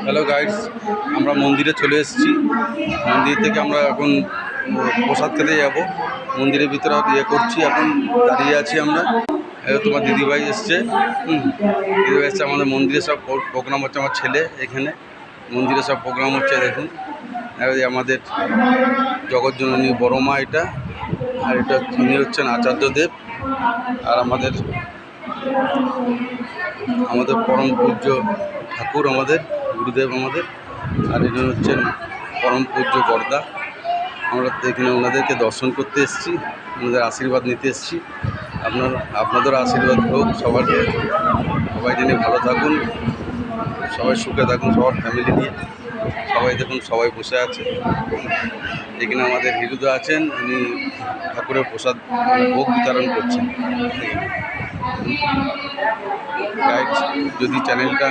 Hello guides, আমরা মন্দিরে চলে এসেছি। মন্দির থেকে আমরা এখন প্রসাদ খেতে যাব। মন্দিরের ভিতরে করছি, এখন দাঁড়িয়ে আছি আমরা। তোমার দিদিভাই এসছে, দিদিভাই এসছে। আমাদের মন্দিরে সব প্রোগ্রাম হচ্ছে, আমার ছেলে এখানে মন্দিরে সব প্রোগ্রাম হচ্ছে। দেখুন, আমাদের জগৎজননী বড় মা এটা, আর এটা উনি হচ্ছেন আচার্যদেব, আর আমাদের পরম পূজ্য ঠাকুর, আমাদের গুরুদেব আমাদের, আর এখানে হচ্ছেন পরম পূজ্য বর্দা। আমরা এখানে ওনাদেরকে দর্শন করতে এসেছি, ওনাদের আশীর্বাদ নিতে এসেছি। আপনাদেরও আশীর্বাদ হোক সবাইকে, সবাই যিনি ভালো থাকুন, সবাই সুখে থাকুন, সবার ফ্যামিলি নিয়ে। সবাই দেখুন, সবাই বসে আছে। এখানে আমাদের হিরুদা আছেন, উনি ঠাকুরের প্রসাদ ভোগ বিতরণ করছেন। গাইড, যদি চ্যানেলটা